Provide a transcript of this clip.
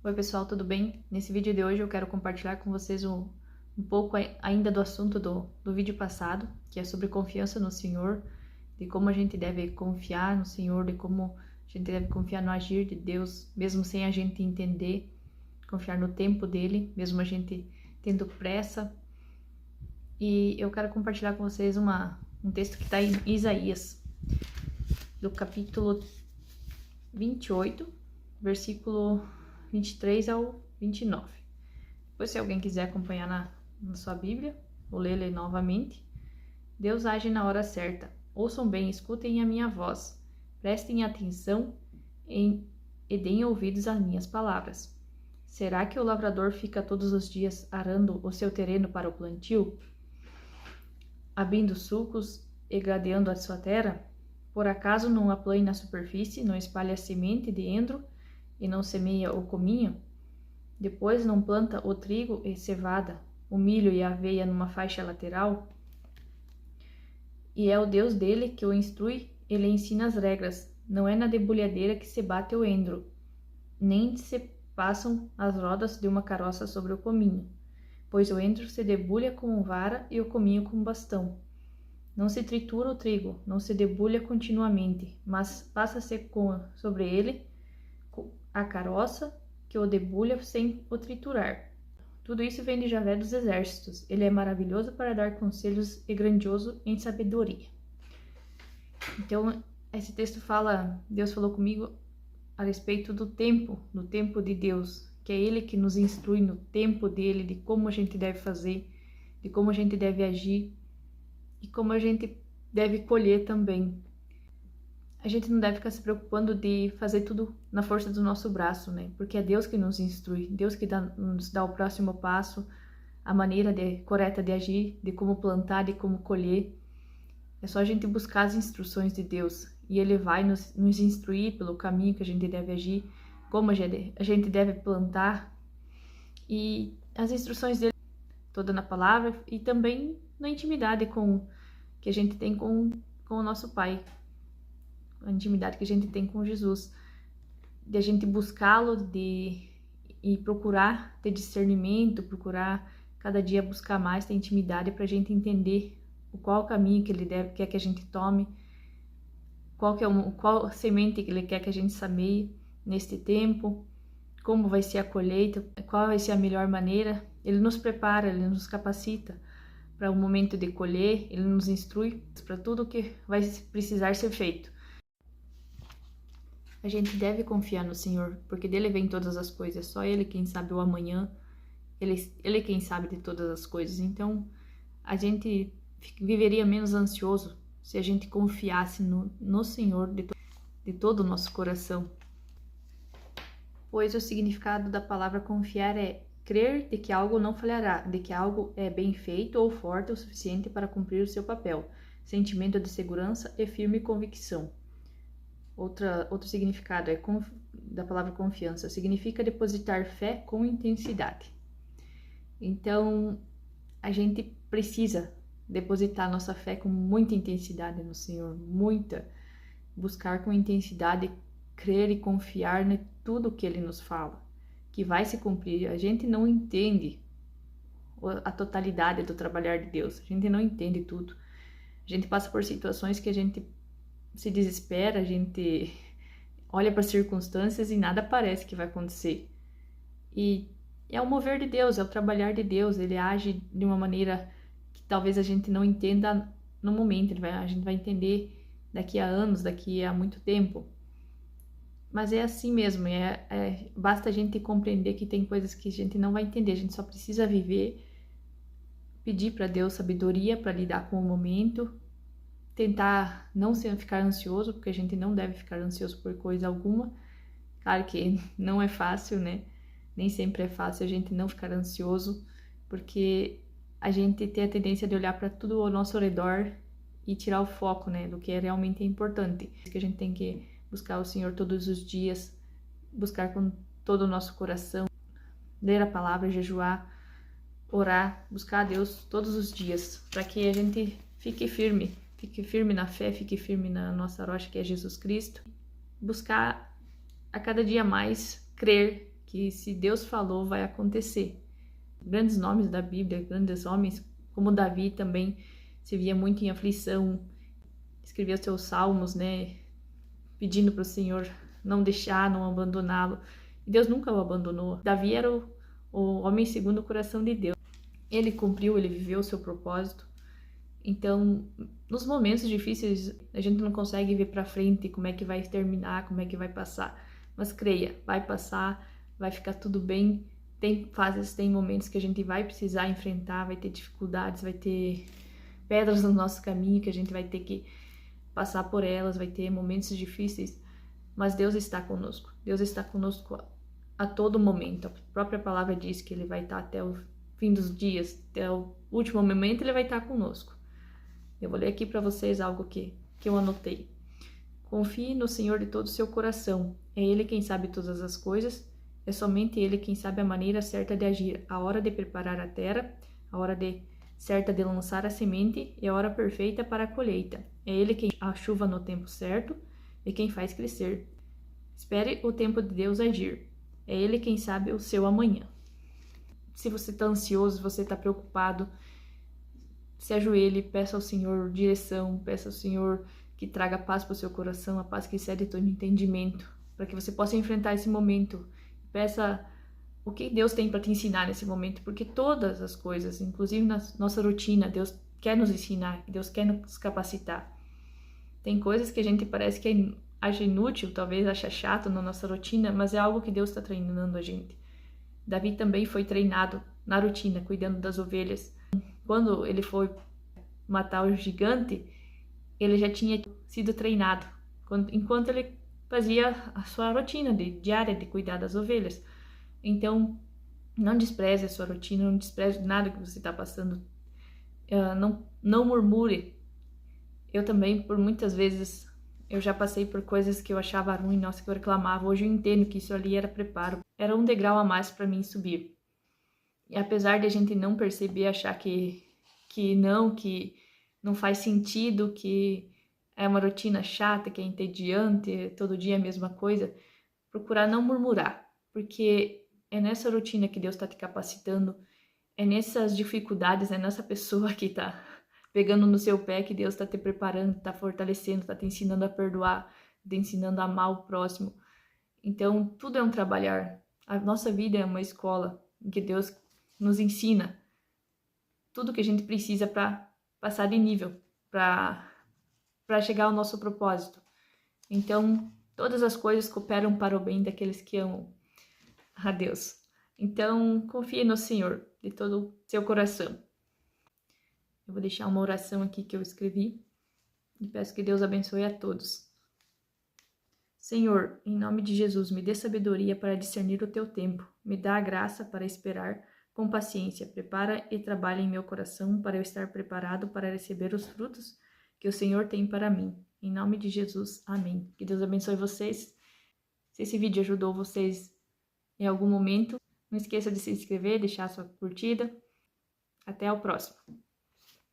Oi pessoal, tudo bem? Nesse vídeo de hoje eu quero compartilhar com vocês um pouco ainda do assunto do vídeo passado, que é sobre confiança no Senhor, de como a gente deve confiar no Senhor, de como a gente deve confiar no agir de Deus, mesmo sem a gente entender, confiar no tempo dele, mesmo a gente tendo pressa. E eu quero compartilhar com vocês um texto que está em Isaías, do capítulo 28, versículo 23 ao 29. Depois, se alguém quiser acompanhar na sua Bíblia, vou ler novamente. Deus age na hora certa. Ouçam bem, escutem a minha voz. Prestem atenção e deem ouvidos às minhas palavras. Será que o lavrador fica todos os dias arando o seu terreno para o plantio? Abrindo sulcos e gradeando a sua terra? Por acaso não aplane na superfície, não espalha a semente de endro e não semeia o cominho? Depois não planta o trigo e cevada, o milho e a aveia numa faixa lateral? E é o Deus dele que o instrui e lhe ensina as regras. Não é na debulhadeira que se bate o endro, nem se passam as rodas de uma carroça sobre o cominho, pois o endro se debulha com vara e o cominho com bastão. Não se tritura o trigo, não se debulha continuamente, mas passa-se sobre ele a carroça que o debulha sem o triturar. Tudo isso vem de Javé dos exércitos. Ele é maravilhoso para dar conselhos e grandioso em sabedoria. Então, esse texto fala, Deus falou comigo a respeito do tempo de Deus, que é Ele que nos instrui no tempo dele, de como a gente deve fazer, de como a gente deve agir e como a gente deve colher também. A gente não deve ficar se preocupando de fazer tudo na força do nosso braço, né? Porque é Deus que nos instrui, Deus que nos dá o próximo passo, a maneira correta de agir, de como plantar, de como colher. É só a gente buscar as instruções de Deus e Ele vai nos instruir pelo caminho que a gente deve agir, como a gente deve plantar, e as instruções dele toda na palavra e também na intimidade que a gente tem com o nosso Pai. A intimidade que a gente tem com Jesus, de a gente buscá-lo e procurar ter discernimento, procurar cada dia buscar mais ter intimidade para a gente entender qual o caminho que ele quer que a gente tome, qual semente que ele quer que a gente semeie neste tempo, como vai ser a colheita, qual vai ser a melhor maneira. Ele nos prepara, ele nos capacita para o momento de colher, ele nos instrui para tudo que vai precisar ser feito. A gente deve confiar no Senhor, porque dele vem todas as coisas, só Ele quem sabe o amanhã, Ele quem sabe de todas as coisas. Então, a gente viveria menos ansioso se a gente confiasse no Senhor de todo o nosso coração. Pois o significado da palavra confiar é crer de que algo não falhará, de que algo é bem feito ou forte o suficiente para cumprir o seu papel, sentimento de segurança e firme convicção. Outro significado da palavra confiança, significa depositar fé com intensidade. Então, a gente precisa depositar nossa fé com muita intensidade no Senhor, buscar com intensidade, crer e confiar em tudo que Ele nos fala, que vai se cumprir. A gente não entende a totalidade do trabalhar de Deus, a gente não entende tudo. A gente passa por situações que a gente se desespera, a gente olha para as circunstâncias e nada parece que vai acontecer. E é o mover de Deus, é o trabalhar de Deus, Ele age de uma maneira que talvez a gente não entenda no momento, a gente vai entender daqui a anos, daqui a muito tempo. Mas é assim mesmo, basta a gente compreender que tem coisas que a gente não vai entender, a gente só precisa viver, pedir para Deus sabedoria para lidar com o momento, tentar não ficar ansioso, porque a gente não deve ficar ansioso por coisa alguma. Claro que não é fácil, né? Nem sempre é fácil a gente não ficar ansioso, porque a gente tem a tendência de olhar para tudo ao nosso redor e tirar o foco, né, do que é realmente importante. Que a gente tem que buscar o Senhor todos os dias, buscar com todo o nosso coração, ler a palavra, jejuar, orar, buscar a Deus todos os dias, para que a gente fique firme na fé, fique firme na nossa rocha que é Jesus Cristo. Buscar a cada dia mais crer que se Deus falou, vai acontecer. Grandes nomes da Bíblia, grandes homens, como Davi também se via muito em aflição, escrevia seus salmos, né, pedindo para o Senhor não deixar, não abandoná-lo. E Deus nunca o abandonou. Davi era o homem segundo o coração de Deus. Ele cumpriu, ele viveu o seu propósito. Então, nos momentos difíceis, a gente não consegue ver para frente como é que vai terminar, como é que vai passar. Mas creia, vai passar, vai ficar tudo bem. Tem fases, tem momentos que a gente vai precisar enfrentar, vai ter dificuldades, vai ter pedras no nosso caminho que a gente vai ter que passar por elas, vai ter momentos difíceis. Mas Deus está conosco. Deus está conosco a todo momento. A própria palavra diz que Ele vai estar até o fim dos dias, até o último momento Ele vai estar conosco. Eu vou ler aqui para vocês algo que eu anotei. Confie no Senhor de todo o seu coração. É Ele quem sabe todas as coisas. É somente Ele quem sabe a maneira certa de agir, a hora de preparar a terra, a hora certa de lançar a semente e a hora perfeita para a colheita. É Ele quem a chuva no tempo certo e quem faz crescer. Espere o tempo de Deus agir. É Ele quem sabe o seu amanhã. Se você está ansioso, se você está preocupado, se ajoelhe, peça ao Senhor direção, peça ao Senhor que traga paz para o seu coração, a paz que excede todo entendimento, para que você possa enfrentar esse momento. Peça o que Deus tem para te ensinar nesse momento, porque todas as coisas, inclusive na nossa rotina, Deus quer nos ensinar, Deus quer nos capacitar. Tem coisas que a gente parece que acha inútil, talvez acha chato na nossa rotina, mas é algo que Deus está treinando a gente. Davi também foi treinado na rotina, cuidando das ovelhas. Quando ele foi matar o gigante, ele já tinha sido treinado, enquanto ele fazia a sua rotina diária de cuidar das ovelhas. Então, não despreze a sua rotina, não despreze nada que você está passando. Não murmure. Eu também, por muitas vezes, eu já passei por coisas que eu achava ruim, nossa, que eu reclamava. Hoje eu entendo que isso ali era preparo. Era um degrau a mais para mim subir. E apesar de a gente não perceber, achar que não faz sentido, que é uma rotina chata, que é entediante, todo dia a mesma coisa, procurar não murmurar, porque é nessa rotina que Deus está te capacitando, é nessas dificuldades, é nessa pessoa que está pegando no seu pé que Deus está te preparando, está fortalecendo, está te ensinando a perdoar, te ensinando a amar o próximo. Então, tudo é um trabalhar. A nossa vida é uma escola em que Deus nos ensina tudo que a gente precisa para passar de nível, para chegar ao nosso propósito. Então, todas as coisas cooperam para o bem daqueles que amam a Deus. Então, confie no Senhor de todo o seu coração. Eu vou deixar uma oração aqui que eu escrevi e peço que Deus abençoe a todos. Senhor, em nome de Jesus, me dê sabedoria para discernir o teu tempo. Me dá a graça para esperar com paciência. Prepara e trabalha em meu coração para eu estar preparado para receber os frutos que o Senhor tem para mim. Em nome de Jesus, amém. Que Deus abençoe vocês. Se esse vídeo ajudou vocês em algum momento, não esqueça de se inscrever, deixar sua curtida. Até o próximo.